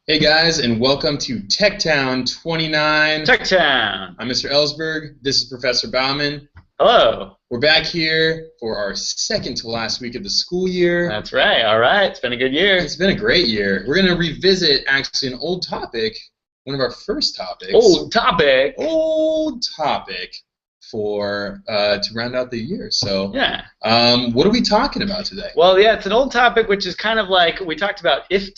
Hey guys, and welcome to TechTown 29. TechTown. I'm Mr. Ellsberg. This is Professor Bauman. Hello. We're back here for our second to last week of the school year. That's right. All right. It's been a good year. It's been a great year. We're going to revisit actually an old topic, one of our first topics. Old topic. Old topic for to round out the year. So yeah. What are we talking about today? Well, yeah, it's an old topic, which is kind of like we talked about if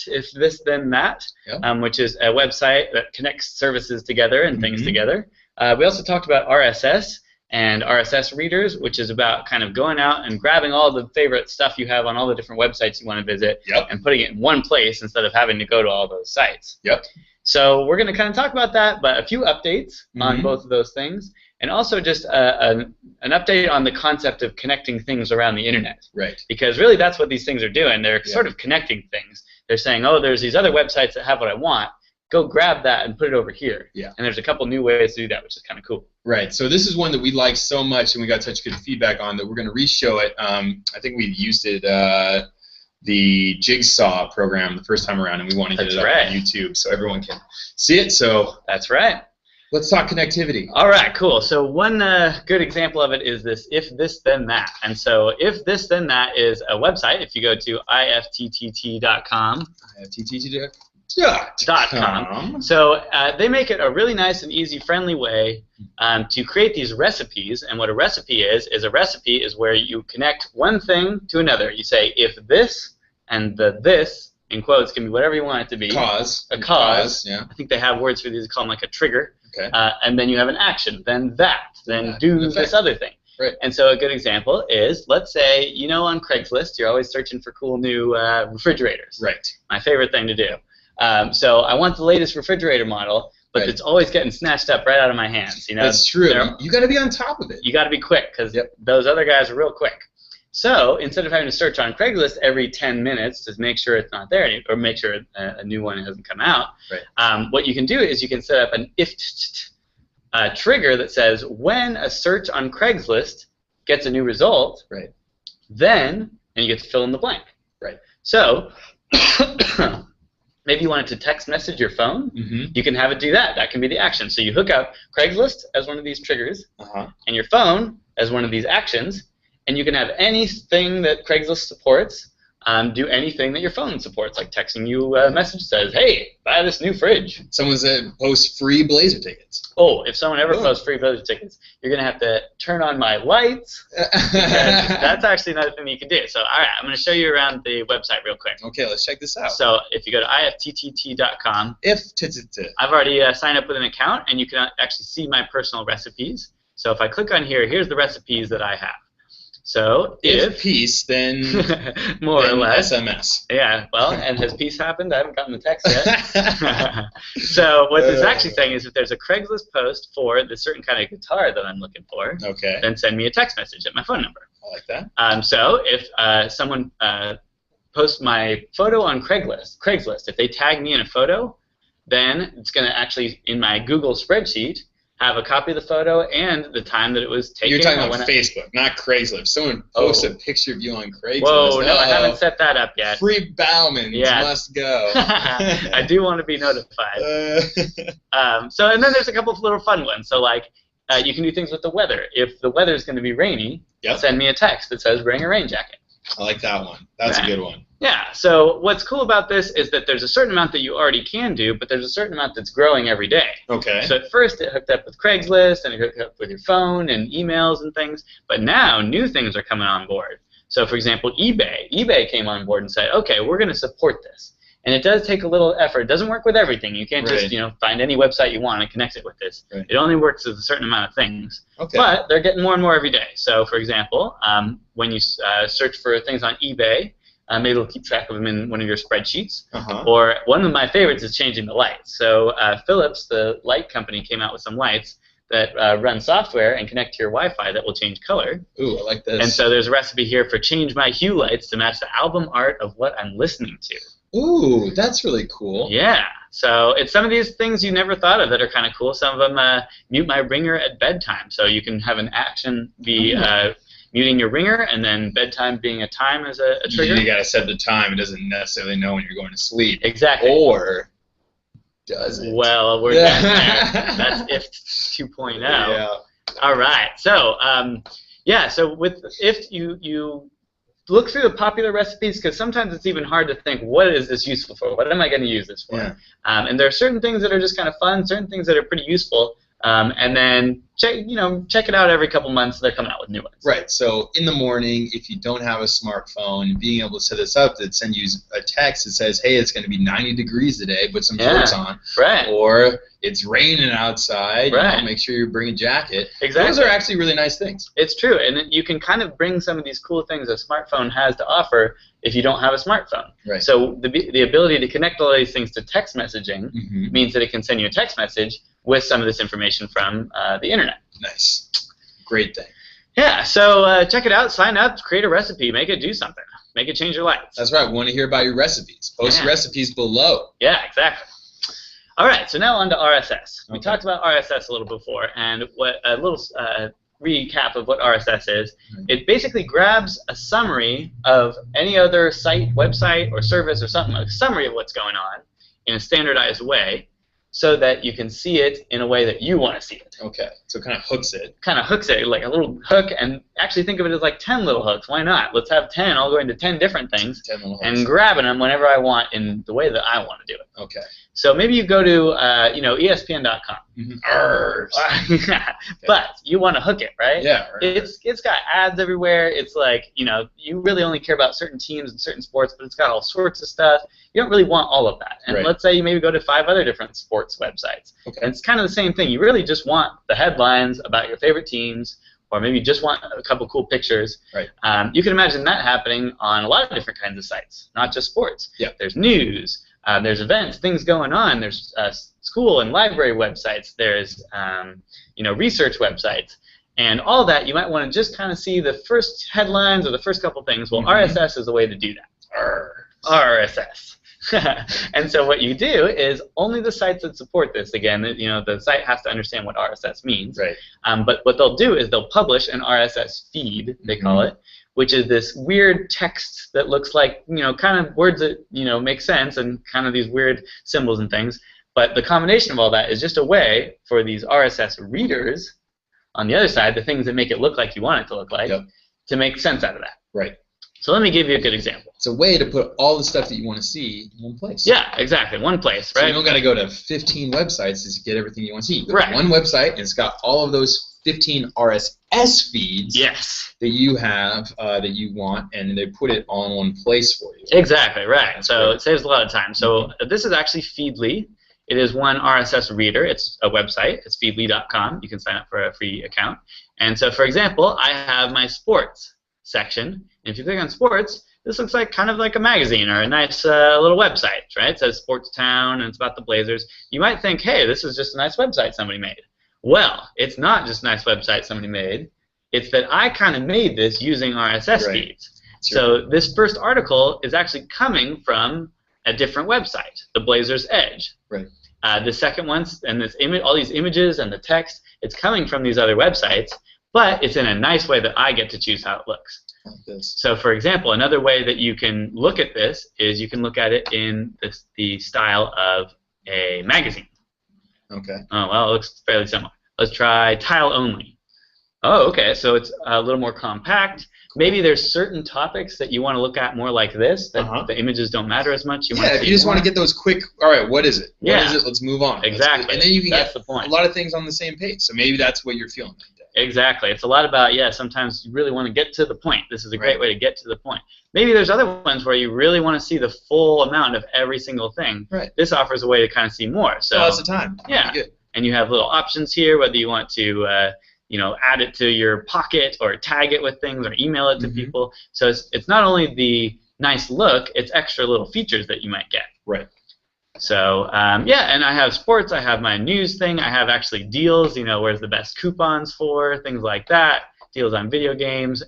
this then that, Yep. which is a website that connects services together and things together. We also talked about RSS and RSS readers, which is about kind of going out and grabbing all the favorite stuff you have on all the different websites you want to visit and putting it in one place instead of having to go to all those sites. Yep. So we're going to kind of talk about that, but a few updates on both of those things. And also just an update on the concept of connecting things around the internet. Right. Because really that's what these things are doing. They're sort of connecting things. They're saying, oh, there's these other websites that have what I want. Go grab that and put it over here. Yeah. And there's a couple new ways to do that, which is kind of cool. Right. So this is one that we like so much and we got such good feedback on that we're going to re-show it. I think we used it, the Jigsaw program the first time around, and we want to get it up on YouTube so everyone can see it. So that's right. Let's talk connectivity. All right, cool. So one good example of it is this if this then that. And so if this then that is a website. If you go to ifttt.com. ifttt.com. So they make it a really nice and easy, friendly way to create these recipes. And what a recipe is a recipe is where you connect one thing to another. You say if this and the this, in quotes, can be whatever you want it to be. Cause. A cause. Yeah. I think they have words for these. They call them like a trigger. Okay. And then you have an action, then that, then do this other thing. Right. And so a good example is, let's say, you know, on Craigslist, you're always searching for cool new refrigerators. Right. My favorite thing to do. So I want the latest refrigerator model, but it's always getting snatched up right out of my hands. You know, that's true. You got to be on top of it. You got to be quick because those other guys are real quick. So instead of having to search on Craigslist every 10 minutes to make sure it's not there or make sure a new one hasn't come out, what you can do is you can set up an if trigger that says when a search on Craigslist gets a new result, then, and you get to fill in the blank. Right. So maybe you wanted to text message your phone, you can have it do that. That can be the action. So you hook up Craigslist as one of these triggers and your phone as one of these actions. And you can have anything that Craigslist supports do anything that your phone supports, like texting you a message that says, hey, buy this new fridge. Someone said post free Blazer tickets. Oh, if someone ever posts free Blazer tickets, you're going to have to turn on my lights. That's actually another thing that you can do. So, all right, I'm going to show you around the website real quick. Okay, let's check this out. So if you go to ifttt.com, I've already signed up with an account, and you can actually see my personal recipes. So if I click on here, here's the recipes that I have. So if peace, then more or less SMS. Yeah, well, and has peace happened? I haven't gotten the text yet. So what this is actually saying is if there's a Craigslist post for the certain kind of guitar that I'm looking for, then send me a text message at my phone number. I like that. So if someone posts my photo on Craigslist, if they tag me in a photo, then it's going to actually, in my Google spreadsheet, have a copy of the photo and the time that it was taken. You're talking about Facebook, not Craigslist. If someone posts a picture of you on Craigslist. Whoa, no, I haven't set that up yet. Free Baumans must go. I do want to be notified. So, and then there's a couple of little fun ones. So, like, you can do things with the weather. If the weather's going to be rainy, send me a text that says bring a rain jacket. I like that one. That's a good one. Yeah, so what's cool about this is that there's a certain amount that you already can do, but there's a certain amount that's growing every day. Okay. So at first it hooked up with Craigslist and it hooked up with your phone and emails and things, but now new things are coming on board. So for example, eBay. eBay came on board and said, okay, we're going to support this. And it does take a little effort. It doesn't work with everything. You can't just find any website you want and connect it with this. It only works with a certain amount of things. Okay. But they're getting more and more every day. So for example, when you search for things on eBay, maybe it'll keep track of them in one of your spreadsheets. Or one of my favorites is changing the lights. So Philips, the light company, came out with some lights that run software and connect to your Wi-Fi that will change color. Ooh, I like this. And so there's a recipe here for change my hue lights to match the album art of what I'm listening to. Ooh, that's really cool. Yeah. So it's some of these things you never thought of that are kind of cool. Some of them mute my ringer at bedtime. So you can have an action be muting your ringer and then bedtime being a time as a trigger. You gotta set the time. It doesn't necessarily know when you're going to sleep. Exactly. Or does it? Well, we're getting there. That's if 2.0. Yeah. All right. So so with if you look through the popular recipes, because sometimes it's even hard to think, what is this useful for? What am I going to use this for? Yeah. And there are certain things that are just kind of fun, certain things that are pretty useful, and then check it out every couple months. They're coming out with new ones. Right. So in the morning, if you don't have a smartphone, being able to set this up that send you a text that says, "Hey, it's going to be 90 degrees today. Put some shorts on." Right. Or it's raining outside. Right. You know, make sure you bring a jacket. Exactly. Those are actually really nice things. It's true, and you can kind of bring some of these cool things a smartphone has to offer if you don't have a smartphone. Right. So the ability to connect all these things to text messaging means that it can send you a text message with some of this information from the internet. Nice. Great thing. Yeah, so check it out, sign up, create a recipe, make it do something. Make it change your life. That's right. We want to hear about your recipes. Post your recipes below. Yeah, exactly. All right, so now on to RSS. We talked about RSS a little before, and a little recap of what RSS is. It basically grabs a summary of any other site, website, or service or something, a summary of what's going on in a standardized way, so that you can see it in a way that you want to see it. Okay, so it kind of hooks it. Kind of hooks it, like a little hook, and actually think of it as like 10 little hooks. Why not? Let's have 10 all going to 10 different things 10 little hooks. and grabbing them whenever I want in the way that I want to do it. Okay. So maybe you go to ESPN.com. But you want to hook it, right? Yeah. Right, It's got ads everywhere. It's like, you really only care about certain teams and certain sports, but it's got all sorts of stuff. You don't really want all of that. And let's say you maybe go to 5 other different sports websites. Okay. And it's kind of the same thing. You really just want the headlines about your favorite teams, or maybe you just want a couple cool pictures. Right. You can imagine that happening on a lot of different kinds of sites, not just sports. Yeah. There's news. There's events, things going on. There's school and library websites. There's research websites, and all that. You might want to just kind of see the first headlines or the first couple things. Well, RSS is a way to do that. RSS. And so what you do is only the sites that support this. Again, the site has to understand what RSS means. Right. But what they'll do is they'll publish an RSS feed, they call it, which is this weird text that looks like, kind of words that, make sense and kind of these weird symbols and things. But the combination of all that is just a way for these RSS readers on the other side, the things that make it look like you want it to look like, to make sense out of that. Right. So let me give you a good example. It's a way to put all the stuff that you want to see in one place. Yeah, exactly. One place, right? So you don't got to go to 15 websites to get everything you want to see. You go Right. to one website, and it's got all of those 15 RSS feeds that you have, that you want, and they put it all in one place for you. Exactly, right. That's so great. it saves a lot of time. So this is actually Feedly. It is one RSS reader. It's a website. It's feedly.com. You can sign up for a free account. And so, for example, I have my sports section. And if you click on sports, this looks like kind of like a magazine or a nice little website, right? It says Sports Town, and it's about the Blazers. You might think, hey, this is just a nice website somebody made. Well, it's not just a nice website somebody made. It's that I kind of made this using RSS feeds. So this first article is actually coming from a different website, the Blazers Edge. Right. The second one, and this all these images and the text, it's coming from these other websites, but it's in a nice way that I get to choose how it looks. Like this. So, for example, another way that you can look at this is you can look at it in the style of a magazine. Okay. Oh, well, it looks fairly similar. Let's try tile only. Oh, okay, so it's a little more compact. Maybe there's certain topics that you want to look at more like this, that the images don't matter as much. If you just want to get those quick, all right, what is it? What is it? Let's move on. Exactly. And then you can That's get the point. a lot of things on the same page. So maybe that's what you're feeling that day. Exactly. It's a lot about, sometimes you really want to get to the point. This is a great way to get to the point. Maybe there's other ones where you really want to see the full amount of every single thing. Right. This offers a way to kind of see more. So lots of time. Yeah. Good. And you have little options here, whether you want to add it to your pocket or tag it with things or email it to people. So it's not only the nice look, it's extra little features that you might get. Right. So, and I have sports, I have my news thing, I have actually deals, where's the best coupons for, things like that, deals on video games,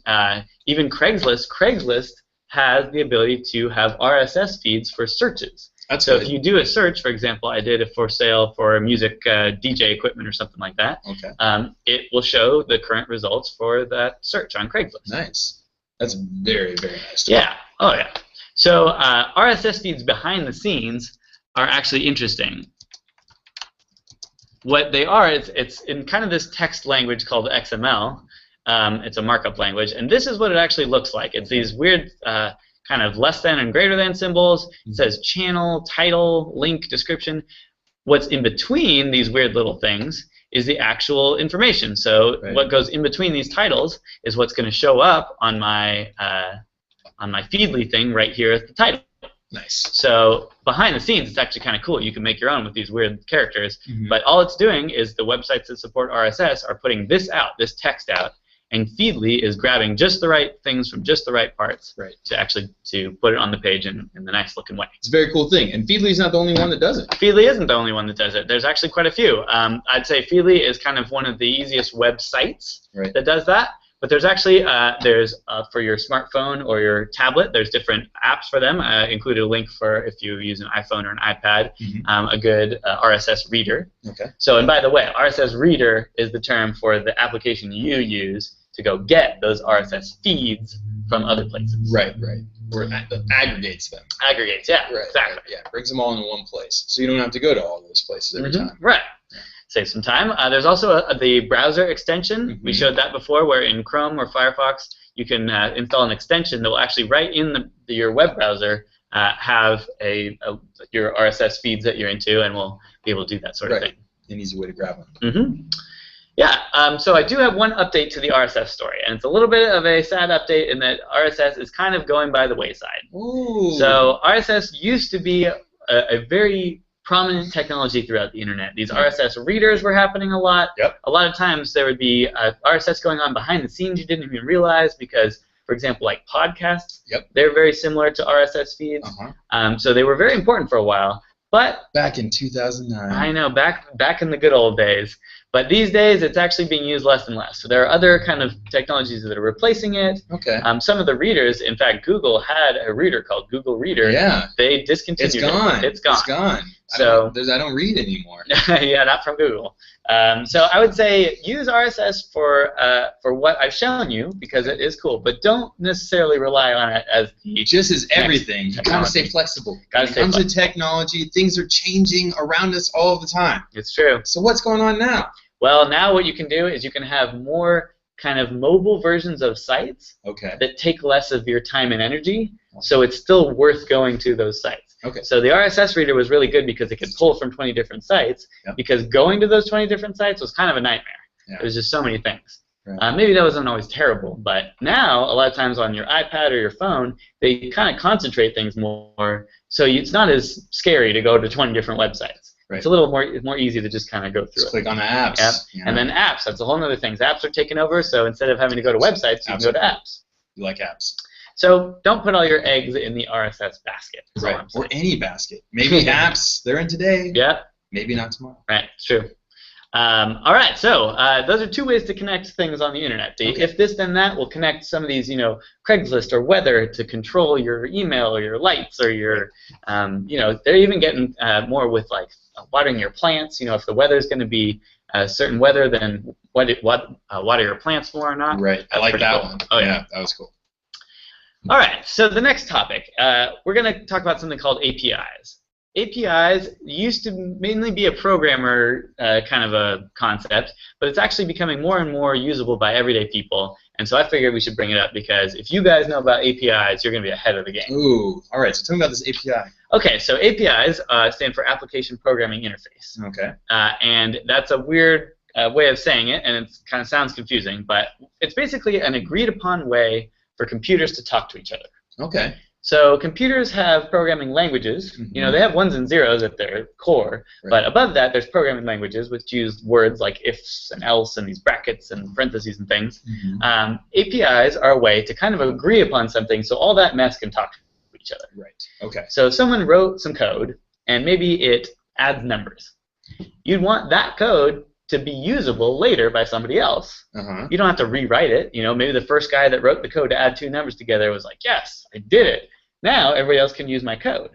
even Craigslist. Craigslist has the ability to have RSS feeds for searches. So if you do a search, for example, I did a for sale for music DJ equipment or something like that. Okay. It will show the current results for that search on Craigslist. Nice. That's very, very nice. Yeah. Oh, yeah. So RSS feeds behind the scenes are actually interesting. What they are, it's in kind of this text language called XML. It's a markup language, and this is what it actually looks like. It's these weird kind of less than and greater than symbols. It says channel, title, link, description. What's in between these weird little things is the actual information. So what goes in between these titles is what's going to show up on my Feedly thing right here at the title. Nice. So behind the scenes, it's actually kind of cool. You can make your own with these weird characters. But all it's doing is the websites that support RSS are putting this out, this text out, and Feedly is grabbing just the right things from just the right parts to actually put it on the page in the nice looking way. It's a very cool thing. And Feedly's not the only one that does it. Feedly isn't the only one that does it. There's actually quite a few. I'd say Feedly is kind of one of the easiest websites that does that. But there's actually, for your smartphone or your tablet, there's different apps for them. Included a link for if you use an iPhone or an iPad, a good RSS reader. Okay. So, and by the way, RSS reader is the term for the application you use to go get those RSS feeds from other places. Right. Or aggregates them. Aggregates, yeah, exactly. Yeah, brings them all in one place, so you don't have to go to all those places every time. Right. Save some time. There's also the browser extension. We showed that before, where in Chrome or Firefox you can install an extension that will actually, right in your web browser, have your RSS feeds that you're into, and will be able to do that sort of thing. An easy way to grab them. Yeah, so I do have one update to the RSS story, and it's a little bit of a sad update in that RSS is kind of going by the wayside. Ooh. So RSS used to be a very prominent technology throughout the internet. These RSS readers were happening a lot. A lot of times there would be RSS going on behind the scenes you didn't even realize because, for example, like podcasts, they're very similar to RSS feeds. So they were very important for a while. But back in 2009. I know, back in the good old days. But these days, it's actually being used less and less. So there are other kind of technologies that are replacing it. Some of the readers, in fact, Google had a reader called Google Reader. Yeah. They discontinued it. It's gone. It's gone. So I don't read anymore. Yeah, not from Google. So I would say use RSS for what I've shown you because it is cool, but don't necessarily rely on it as the just as everything. You gotta stay flexible. When it comes to technology, things are changing around us all the time. It's true. So what's going on now? Well, now what you can do is you can have more kind of mobile versions of sites that take less of your time and energy, so it's still worth going to those sites. So the RSS reader was really good because it could pull from 20 different sites, because going to those 20 different sites was kind of a nightmare. There was just so many things. Maybe that wasn't always terrible, but now a lot of times on your iPad or your phone, they kind of concentrate things more, so it's not as scary to go to 20 different websites. It's a little more easy to just kind of go through it. Click on the apps. And then apps, that's a whole other thing. Apps are taking over, so instead of having to go to websites, you can go to apps. You like apps. So don't put all your eggs in the RSS basket. Or any basket. Maybe apps, they're in today. Maybe not tomorrow. Right, it's true. All right, so those are two ways to connect things on the internet. The if this then that will connect some of these, Craigslist or weather to control your email or your lights or your, they're even getting more with like watering your plants. If the weather is going to be a certain weather, then water your plants more or not. Right, I like that one. Oh yeah, that was cool. All right, so the next topic, we're going to talk about something called APIs. APIs used to mainly be a programmer kind of a concept, but it's actually becoming more and more usable by everyday people. And so I figured we should bring it up because if you guys know about APIs, you're going to be ahead of the game. Ooh, all right. So tell me about this API. Okay, so APIs stand for Application Programming Interface. Okay. And that's a weird way of saying it, and it kind of sounds confusing, but it's basically an agreed-upon way for computers to talk to each other. Okay. So computers have programming languages. They have ones and zeros at their core, but above that there's programming languages which use words like ifs and else and these brackets and parentheses and things. APIs are a way to kind of agree upon something so all that mess can talk to each other. Right. Okay. So if someone wrote some code and maybe it adds numbers, you'd want that code to be usable later by somebody else. You don't have to rewrite it. Maybe the first guy that wrote the code to add two numbers together was like, yes, I did it. Now everybody else can use my code.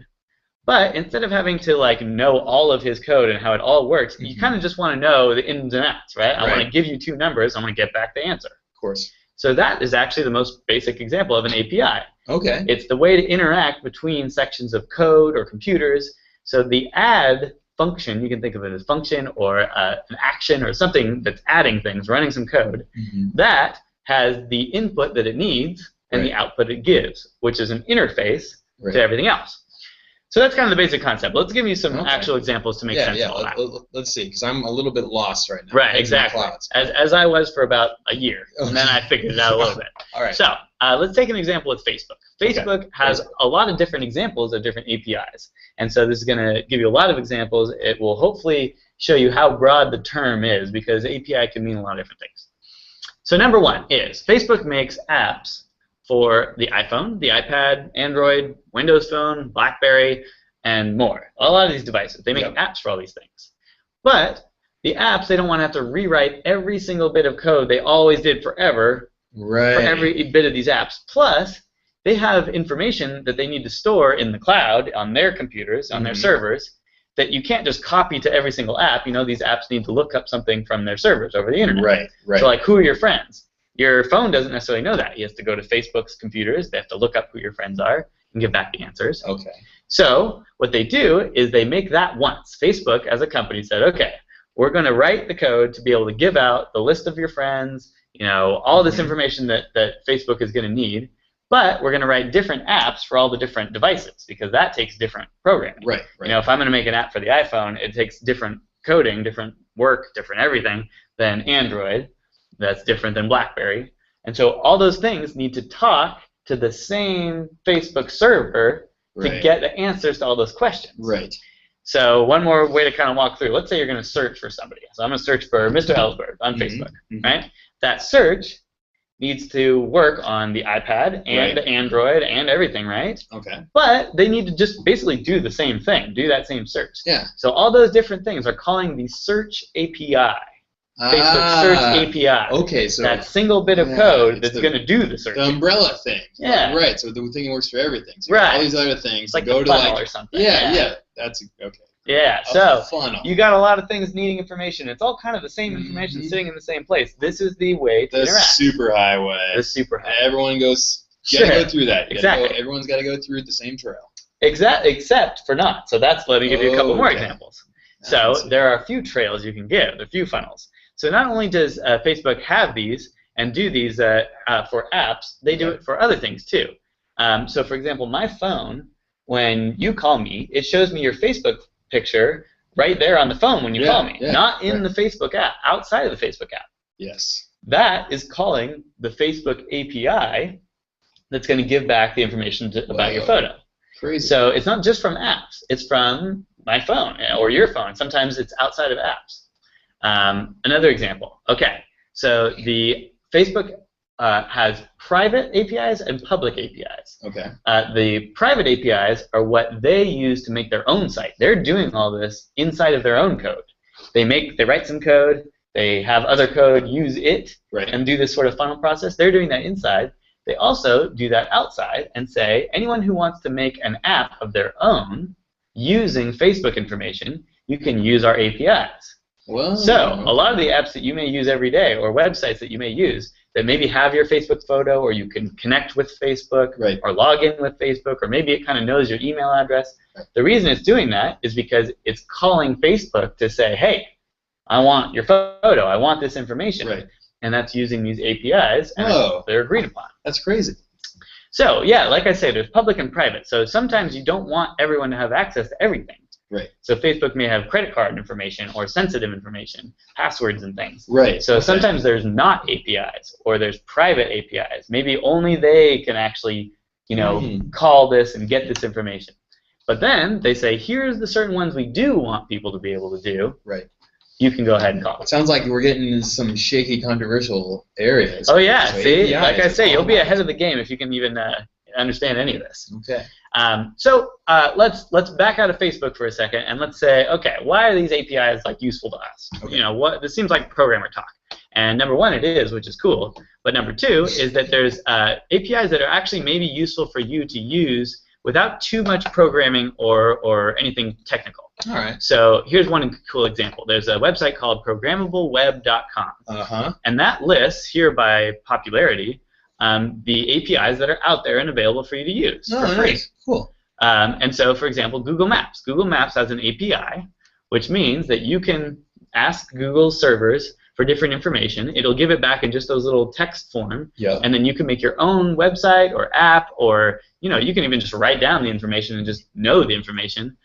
But instead of having to like know all of his code and how it all works, you kind of just want to know the ins and outs, right? I want to give you 2 numbers. I want to get back the answer. Of course. So that is actually the most basic example of an API. Okay. It's the way to interact between sections of code or computers. So the add function, you can think of it as function or an action or something that's adding things, running some code, that has the input that it needs and the output it gives, which is an interface to everything else. So that's kind of the basic concept. Let's give you some actual examples to make sense of all that. Let's see, because I'm a little bit lost right now. Right, exactly. As I was for about a year, and then I figured it out a little bit. All right. So let's take an example with Facebook. Facebook has a lot of different examples of different APIs. And so this is going to give you a lot of examples. It will hopefully show you how broad the term is, because API can mean a lot of different things. So number 1 is Facebook makes apps for the iPhone, the iPad, Android, Windows Phone, BlackBerry, and more. A lot of these devices. They make apps for all these things. But the apps, they don't want to have to rewrite every single bit of code they always did forever for every bit of these apps. Plus, they have information that they need to store in the cloud on their computers, on their servers, that you can't just copy to every single app. You know, these apps need to look up something from their servers over the internet. So like, who are your friends? Your phone doesn't necessarily know that. He has to go to Facebook's computers. They have to look up who your friends are and give back the answers. Okay. So what they do is they make that once. Facebook, as a company, said, okay, we're going to write the code to be able to give out the list of your friends, you know, all this information that Facebook is going to need. But we're going to write different apps for all the different devices, because that takes different programming. You know, if I'm going to make an app for the iPhone, it takes different coding, different work, different everything than Android. That's different than BlackBerry. And so all those things need to talk to the same Facebook server to get the answers to all those questions. So one more way to kind of walk through. Let's say you're going to search for somebody. So I'm going to search for Mr. Ellsberg on Facebook, right? That search needs to work on the iPad and the Android and everything, right? But they need to just basically do the same thing, do that same search. So all those different things are calling the search API. Facebook Search API. So that single bit of code that's going to do the search. The umbrella thing. So the thing works for everything. So all these other things. It's like go a funnel or something. That's okay. So funnel. You got a lot of things needing information. It's all kind of the same information sitting in the same place. This is the way to interact. The superhighway. The superhighway. Everyone goes. You gotta go through that. Everyone's got to go through the same trail. Except for not. So let me give you a couple more examples. So there are a few trails you can give, a few funnels. So not only does Facebook have these and do these for apps, they do it for other things too. So for example, my phone, when you call me, it shows me your Facebook picture right there on the phone when you call me, not in the Facebook app, outside of the Facebook app. That is calling the Facebook API that's going to give back the information about your photo. So it's not just from apps. It's from my phone or your phone. Sometimes it's outside of apps. Another example. Okay, so the Facebook has private APIs and public APIs. The private APIs are what they use to make their own site. They're doing all this inside of their own code. They write some code. They have other code use it and do this sort of funnel process. They're doing that inside. They also do that outside and say anyone who wants to make an app of their own using Facebook information, you can use our APIs. So a lot of the apps that you may use every day or websites that you may use that maybe have your Facebook photo, or you can connect with Facebook or log in with Facebook, or maybe it kind of knows your email address. The reason it's doing that is because it's calling Facebook to say, hey, I want your photo, I want this information. And that's using these APIs, and they're agreed upon. That's crazy. So yeah, like I say, there's public and private. So sometimes you don't want everyone to have access to everything. So Facebook may have credit card information or sensitive information, passwords and things. So sometimes there's not APIs, or there's private APIs. Maybe only they can actually, you know, call this and get this information. But then they say, here's the certain ones we do want people to be able to do. You can go ahead and call. It sounds like we're getting into some shaky, controversial areas. So see, like I say, you'll be ahead of the game if you can even understand any of this. So let's back out of Facebook for a second, and let's say, okay, why are these APIs like useful to us? You know, this seems like programmer talk. And number one, it is, which is cool. But number two is that there's APIs that are actually maybe useful for you to use without too much programming or anything technical. All right. So here's one cool example. There's a website called programmableweb.com. And that lists, here by popularity, the APIs that are out there and available for you to use for free. Nice. Cool. And so, for example, Google Maps. Google Maps has an API, which means that you can ask Google servers for different information. It'll give it back in just those little text form, and then you can make your own website or app, or you can even just write down the information and just know the information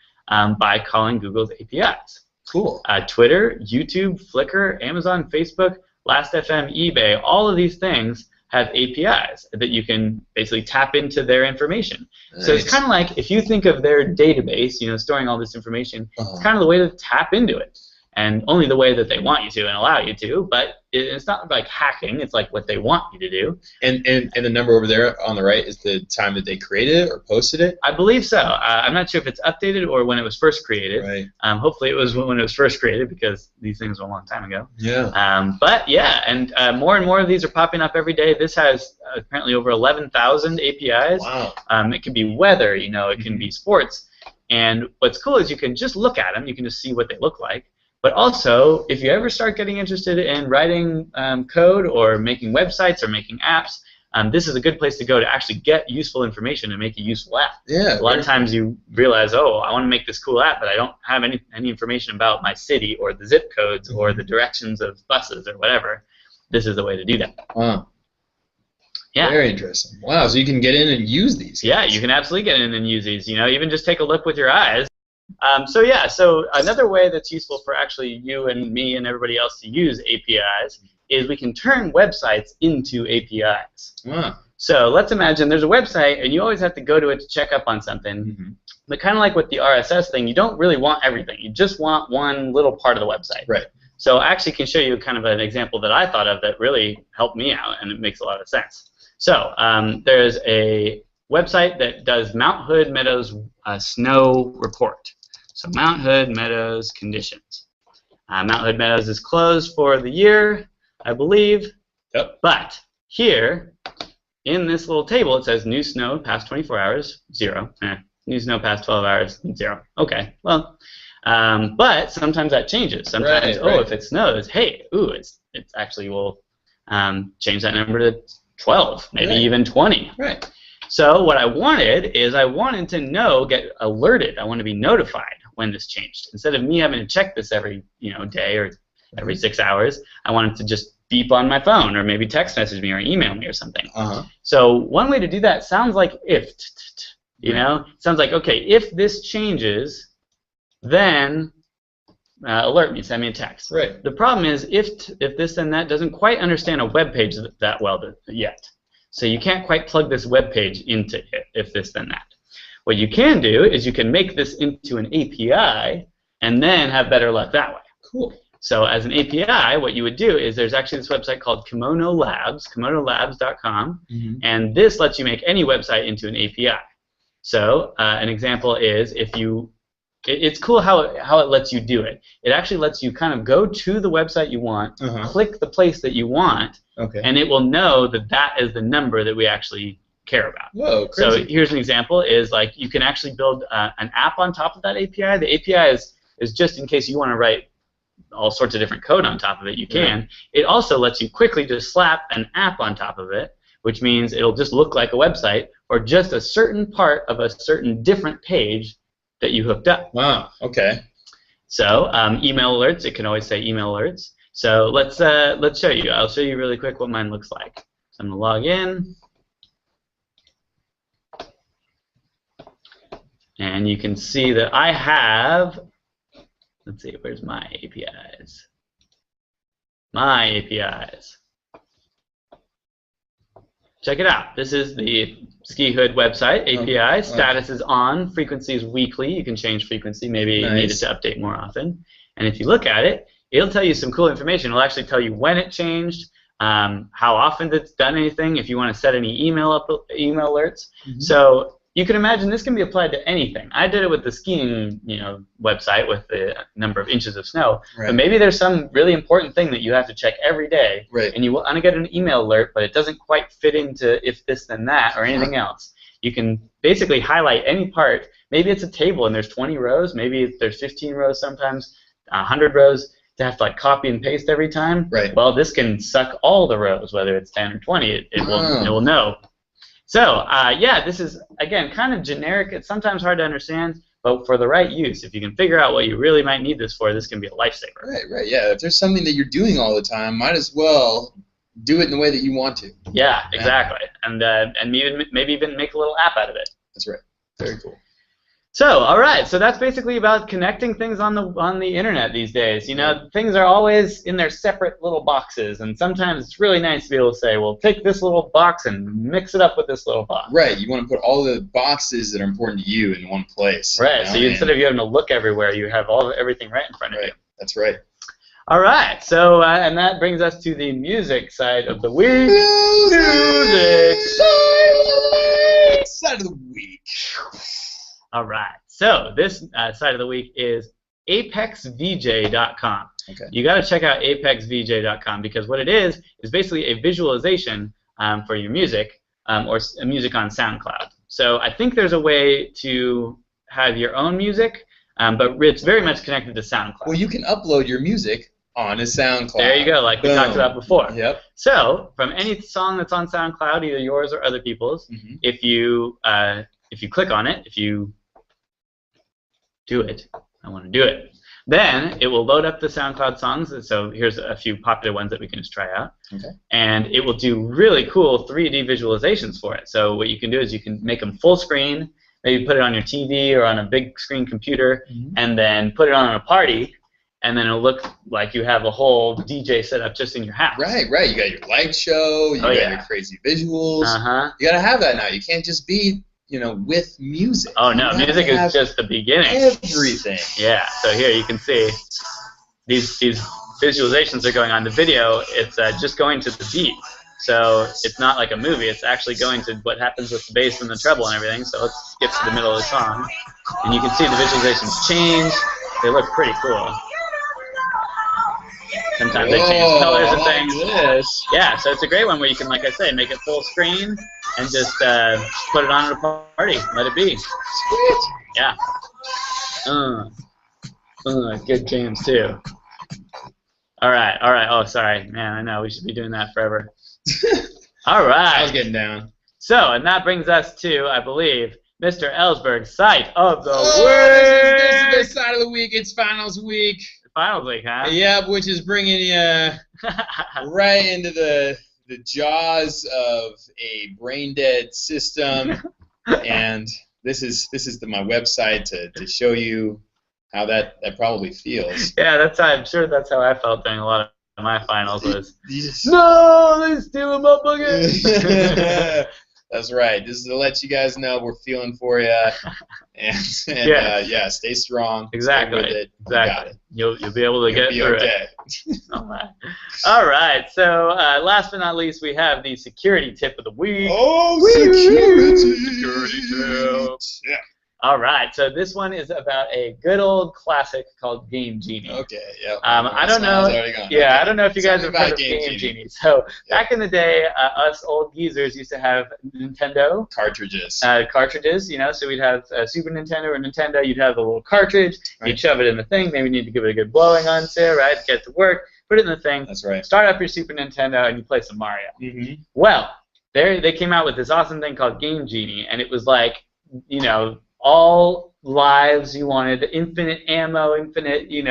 by calling Google's APIs. Cool. Twitter, YouTube, Flickr, Amazon, Facebook, Last.fm, eBay, all of these things have APIs that you can basically tap into their information. Nice. So it's kind of like if you think of their database, storing all this information, it's kind of the way to tap into it. And only the way that they want you to and allow you to, but it's not like hacking. It's like what they want you to do. And the number over there on the right is the time that they created it or posted it? I believe so. I'm not sure if it's updated or when it was first created. Right. Hopefully it was when it was first created, because these things were a long time ago. Yeah. But yeah, and more and more of these are popping up every day. This has apparently over 11,000 APIs. Wow. It can be weather, it can be sports. And what's cool is you can just look at them. You can just see what they look like. But also, if you ever start getting interested in writing code or making websites or making apps, this is a good place to go to actually get useful information and make a useful app. Yeah. A lot of times you realize, oh, I want to make this cool app, but I don't have any information about my city or the zip codes or the directions of buses or whatever. This is the way to do that. Wow. Yeah. Very interesting. Wow, so you can get in and use these. Yeah, you can absolutely get in and use these. Even just take a look with your eyes. So another way that's useful for actually you and me and everybody else to use APIs is we can turn websites into APIs. Wow. So let's imagine there's a website and you always have to go to it to check up on something. But kind of like with the RSS thing, you don't really want everything. You just want one little part of the website. Right. So I actually can show you kind of an example that I thought of that really helped me out, and it makes a lot of sense. So there's a website that does Mount Hood Meadows snow report. So Mount Hood Meadows conditions. Mount Hood Meadows is closed for the year, I believe. Yep. But here, in this little table, it says new snow past 24 hours, 0. New snow past 12 hours, 0. Okay, well, but sometimes that changes. Sometimes, if it snows, hey, it's actually will change that number to 12, maybe even 20. Right. So what I wanted is I wanted to get alerted. I want to be notified when this changed. Instead of me having to check this every day or every 6 hours, I wanted to just beep on my phone or maybe text message me or email me or something. So one way to do that sounds like if, It sounds like, okay, if this changes, then alert me, send me a text. Right. The problem is if this then that doesn't quite understand a web page that well yet. So you can't quite plug this web page into it, if this then that. What you can do is you can make this into an API and then have better luck that way. Cool. So as an API, what you would do is there's actually this website called Kimono Labs, kimonolabs.com, and this lets you make any website into an API. So an example is it's cool how it lets you do it. It actually lets you kind of go to the website you want, click the place that you want, and it will know that that is the number that we actually care about. Whoa, crazy. So here's an example, is like you can actually build an app on top of that API. The API is just in case you want to write all sorts of different code on top of it, you can. Yeah. It also lets you quickly just slap an app on top of it, which means it'll just look like a website or just a certain part of a certain different page that you hooked up. Wow, okay. So email alerts, it can always say email alerts. So let's show you. I'll show you really quick what mine looks like. So I'm going to log in. And you can see that I have, let's see, where's my APIs? My APIs. Check it out. This is the Ski Hood website, API. Status is on. Frequency is weekly. You can change frequency. Maybe you need it to update more often. And if you look at it, it'll tell you some cool information. It'll actually tell you when it changed, how often it's done anything, if you want to set any email alerts. So you can imagine this can be applied to anything. I did it with the skiing, website with the number of inches of snow. Right. But maybe there's some really important thing that you have to check every day, and you want to get an email alert, but it doesn't quite fit into if this then that or anything else. you can basically highlight any part. Maybe it's a table and there's 20 rows. Maybe there's 15 rows sometimes, 100 rows to have to like copy and paste every time. Right. Well, this can suck all the rows, whether it's 10 or 20. It will know. So yeah, this is again kind of generic. It's sometimes hard to understand, but for the right use, if you can figure out what you really might need this for, this can be a lifesaver. Right. Yeah. If there's something that you're doing all the time, might as well do it in the way that you want to. Yeah, exactly. And maybe even make a little app out of it. That's right. Very cool. So, all right. So that's basically about connecting things on the internet these days. You know, things are always in their separate little boxes, and sometimes it's really nice to be able to say, well, take this little box and mix it up with this little box. Right. You want to put all the boxes that are important to you in one place. Right. So instead of you having to look everywhere, you have everything right in front of you. That's right. All right. So, and that brings us to the music side of the week. Music side of the week. All right. So this side of the week is apexvj.com. Okay. You got to check out apexvj.com because what it is basically a visualization for your music or music on SoundCloud. So I think there's a way to have your own music, but it's very much connected to SoundCloud. Well, you can upload your music on a SoundCloud. There you go, like we talked about before. Yep. So from any song that's on SoundCloud, either yours or other people's, if you click on it, if you do it, I want to do it, then it will load up the SoundCloud songs. So here's a few popular ones that we can just try out. Okay. And it will do really cool 3D visualizations for it. So what you can do is you can make them full screen, maybe put it on your TV or on a big screen computer, and then put it on a party, and then it'll look like you have a whole DJ set up just in your house. Right. You got your light show, you got your crazy visuals. You got to have that now. You can't just be, with music. Oh, no, music is just the beginning. Everything. Yeah, so here you can see these visualizations are going on. The video, it's just going to the beat. So it's not like a movie. It's actually going to what happens with the bass and the treble and everything. So let's skip to the middle of the song. And you can see the visualizations change. They look pretty cool. Sometimes they change colors and things. Yeah, so it's a great one where you can, like I say, make it full screen and just put it on at a party. Let it be. Sweet. Yeah. Good jams, too. All right. Oh, sorry. Man, I know. We should be doing that forever. All right. I was getting down. So, and that brings us to, I believe, Mr. Ellsberg's Site of the Week. Week. This is the side of the week. It's finals week. Finals week, huh? Yep, which is bringing you right into the jaws of a brain-dead system. And this is my website to show you how that probably feels. Yeah, I'm sure that's how I felt during a lot of my finals was. No, they stealing my bucket. That's right. This is to let you guys know we're feeling for you, and stay strong. Exactly. Stay with it. Exactly. You You'll be able to get through okay. it. All right. So last but not least, we have the security tip of the week. Oh, security tip. Yeah. All right, so this one is about a good old classic called Game Genie. Okay, yeah. I don't know. Yeah, I don't know if you guys have heard of Game Genie. So back in the day, us old geezers used to have Nintendo cartridges. So we'd have Super Nintendo or Nintendo. You'd have the little cartridge. Right. You'd shove it in the thing. Maybe you need to give it a good blowing on to, right? Get it to work. Put it in the thing. That's right. Start up your Super Nintendo and you play some Mario. Well, they came out with this awesome thing called Game Genie, and it was like, all lives you wanted, infinite ammo, infinite, you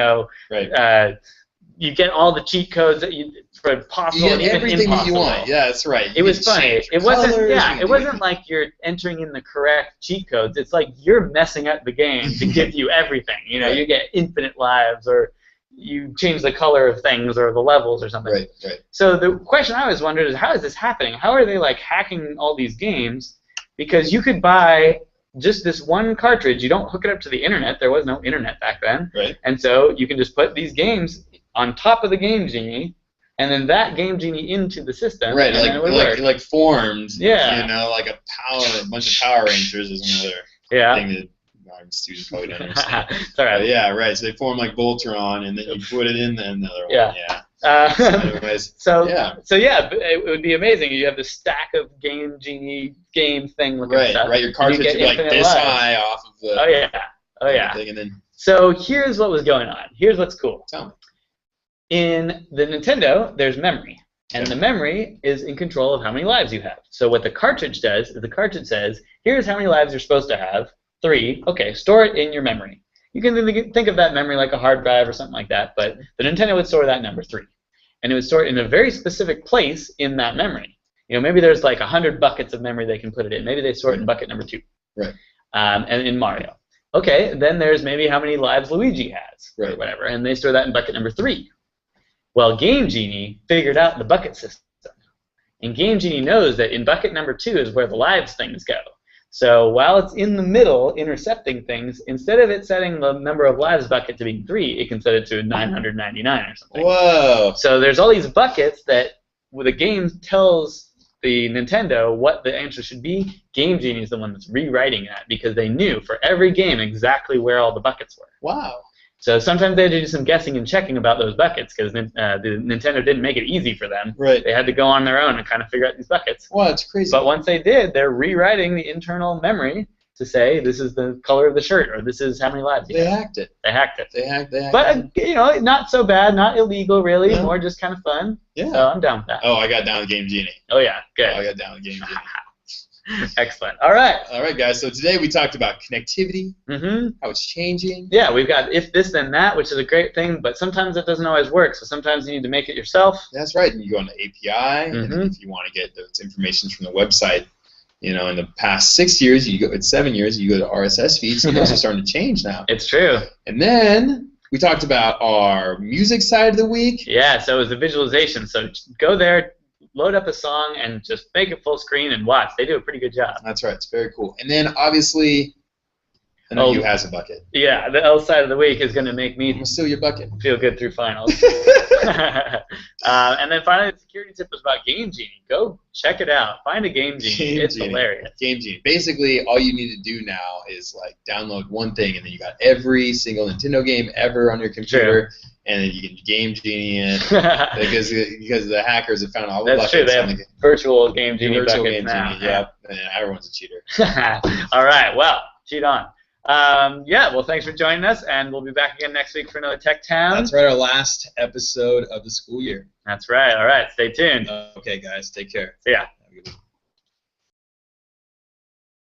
get all the cheat codes that for possible, you get everything that you want. Yeah, that's right. It was funny. It wasn't like you're entering in the correct cheat codes. It's like you're messing up the game to give you everything. Right. You get infinite lives, or you change the color of things or the levels or something. Right. So the question I always wondered is, how is this happening? How are they like hacking all these games? Because you could buy just this one cartridge. You don't hook it up to the internet. There was no internet back then. Right. And so you can just put these games on top of the Game Genie, and then that Game Genie into the system. Right, like formed. Yeah. Like a bunch of Power Rangers is another thing that our students probably don't understand. It's all right. Yeah, right. So they form like Voltron, and then you put it in another one. Yeah. So yeah, it would be amazing. You have this stack of Game Genie game thing looking stuff. Right. Your cartridge would be like this high off of the. Oh yeah. Thing, and then. So here's what was going on. Here's what's cool. Tell me. In the Nintendo, there's memory. And the memory is in control of how many lives you have. So what the cartridge does is the cartridge says, here's how many lives you're supposed to have. 3. Okay, store it in your memory. You can think of that memory like a hard drive or something like that, but the Nintendo would store that number 3. And it would store it in a very specific place in that memory. You know, maybe there's like 100 buckets of memory they can put it in. Maybe they store it in bucket number 2. Right. And in Mario. Okay, then there's maybe how many lives Luigi has, or whatever, and they store that in bucket number 3. Well, Game Genie figured out the bucket system. And Game Genie knows that in bucket number 2 is where the lives things go. So while it's in the middle intercepting things, instead of it setting the number of lives bucket to be 3, it can set it to 999 or something. Whoa! So there's all these buckets that the game tells the Nintendo what the answer should be. Game Genie is the one that's rewriting that because they knew for every game exactly where all the buckets were. Wow. So sometimes they had to do some guessing and checking about those buckets because the Nintendo didn't make it easy for them. Right. They had to go on their own and kind of figure out these buckets. Wow, it's crazy. But once they did, they're rewriting the internal memory to say this is the color of the shirt or this is how many lives you have. Hacked it. They hacked it. They hacked but, you know, not so bad, not illegal really, more just kind of fun. Yeah. So I'm down with that. Oh, I got down with Game Genie. Oh, yeah. Good. I got down with Game Genie. Excellent. All right. All right, guys. So today we talked about connectivity, how it's changing. Yeah, we've got if this then that, which is a great thing, but sometimes it doesn't always work. So sometimes you need to make it yourself. That's right. And you go on the API, and if you want to get those information from the website, you know, in the past 6 years, it's 7 years, you go to RSS feeds. So those are starting to change now. It's true. And then we talked about our music side of the week. Yeah. So it was a visualization. So go there. Load up a song and just make it full screen and watch. They do a pretty good job. That's right. It's very cool. And then, obviously, I know you has a bucket. Yeah, the L side of the week is going to make me steal your bucket. Feel good through finals. And then finally, the security tip was about Game Genie. Go check it out. Find a Game Genie. It's hilarious. Game Genie. Basically, all you need to do now is like download one thing, and then you got every single Nintendo game ever on your computer. True. And then you can Game Genie it because the hackers have found all the buckets. That's true. They have virtual Game Genie buckets now. Yeah, and everyone's a cheater. All right. Well, cheat on. Yeah. Well, thanks for joining us, and we'll be back again next week for another Tech Town. That's right. Our last episode of the school year. That's right. All right. Stay tuned. Okay, guys. Take care. See ya.